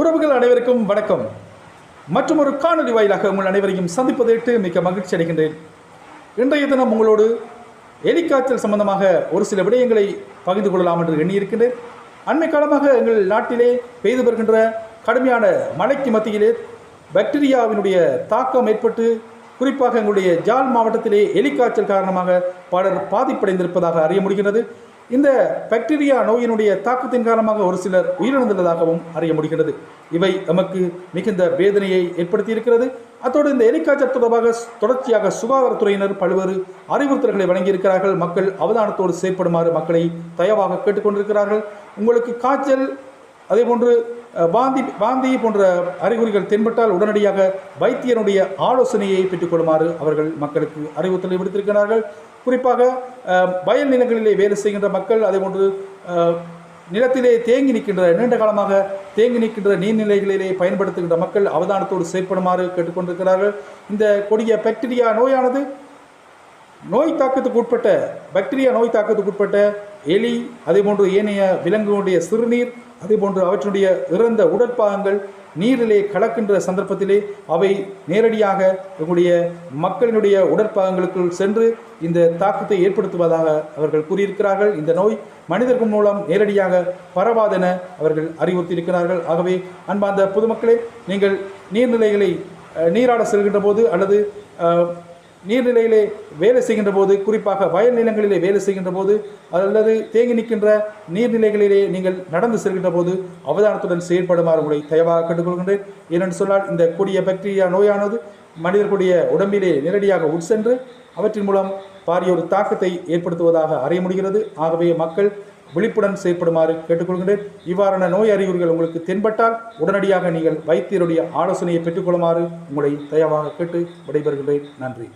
உறவுகள் அனைவருக்கும் வணக்கம். மற்றும் ஒரு காணொலி வாயிலாக உங்கள் அனைவரையும் சந்திப்பதற்கு மிக்க மகிழ்ச்சி அடைகின்றேன். இன்றைய தினம் உங்களோடு எலிக்காய்ச்சல் சம்பந்தமாக ஒரு சில விடயங்களை பகிர்ந்து கொள்ளலாம் என்று எண்ணியிருக்கின்றேன். அண்மை காலமாக எங்கள் நாட்டிலே பெய்து வருகின்ற கடுமையான மழைக்கு மத்தியிலே பாக்டீரியாவினுடைய தாக்கம் ஏற்பட்டு குறிப்பாக எங்களுடைய ஜாழ் மாவட்டத்திலே எலிக்காய்ச்சல் காரணமாக பலர் பாதிப்படைந்திருப்பதாக அறிய முடிகிறது. இந்த பாக்டீரியா நோயினுடைய தாக்கத்தின் காரணமாக ஒரு சிலர் உயிரிழந்துள்ளதாகவும் அறிய முடிகிறது. இவை நமக்கு மிகுந்த வேதனையை ஏற்படுத்தியிருக்கிறது. அத்தோடு இந்த எலிக்காய்ச்சல் தொடர்பாக தொடர்ச்சியாக சுகாதாரத்துறையினர் பல்வேறு அறிவுறுத்தல்களை வழங்கியிருக்கிறார்கள். மக்கள் அவதானத்தோடு செயற்படுமாறு மக்களை தயவாக கேட்டுக்கொண்டிருக்கிறார்கள். உங்களுக்கு காய்ச்சல் அதேபோன்று வாந்தி போன்ற அறிகுறிகள் தென்பட்டால் உடனடியாக வைத்தியனுடைய ஆலோசனையை பெற்றுக்கொள்ளுமாறு அவர்கள் மக்களுக்கு அறிவுறுத்தலை விடுத்திருக்கிறார்கள். குறிப்பாக வயல் நிலங்களிலே வேலை செய்கின்ற மக்கள், அதேபோன்று நிலத்திலே தேங்கி நிற்கின்ற நீண்ட காலமாக தேங்கி நிற்கின்ற நீர்நிலைகளிலே பயன்படுத்துகின்ற மக்கள் அவதானத்தோடு செயற்படுமாறு கேட்டுக்கொண்டிருக்கிறார்கள். இந்த கொடிய பாக்டீரியா நோயானது நோய் தாக்கத்துக்கு உட்பட்ட எலி, அதேபோன்று ஏனைய விலங்குகளுடைய சிறுநீர், அதேபோன்று அவற்றினுடைய இறந்த உடற்பாகங்கள் நீரிலே கலக்கின்ற சந்தர்ப்பத்திலே அவை நேரடியாக எங்களுடைய மக்களினுடைய உடற்பாகங்களுக்குள் சென்று இந்த தாக்கத்தை ஏற்படுத்துவதாக அவர்கள் கூறியிருக்கிறார்கள். இந்த நோய் மனிதர்கள் மூலம் நேரடியாக பரவாதென அவர்கள் அறிவுறுத்தியிருக்கிறார்கள். ஆகவே அன்பார்ந்த பொதுமக்களே, நீங்கள் நீர்நிலைகளை நீராட செல்கின்ற போது அல்லது நீர்நிலையிலே வேலை செய்கின்ற போது, குறிப்பாக வயல் நிலங்களிலே வேலை செய்கின்ற போது அல்லது தேங்கி நிற்கின்ற நீர்நிலைகளிலே நீங்கள் நடந்து செல்கின்ற போது அவதானத்துடன் செயல்படுமாறு உங்களை தயவாக கேட்டுக்கொள்கின்றேன். ஏனென்று சொன்னால் இந்த கொடிய பாக்டீரியா நோயானது மனிதர்களுடைய உடம்பிலே நேரடியாக உட்சென்று அவற்றின் மூலம் பாரிய ஒரு தாக்கத்தை ஏற்படுத்துவதாக அறிய முடிகிறது. ஆகவே மக்கள் விழிப்புடன் செயற்படுமாறு கேட்டுக்கொள்கின்றேன். இவ்வாறான நோய் அறிகுறிகள் உங்களுக்கு தென்பட்டால் உடனடியாக நீங்கள் வைத்தியருடைய ஆலோசனையை பெற்றுக்கொள்ளுமாறு உங்களை தயவாக கேட்டு விடைபெறுகின்றேன். நன்றி.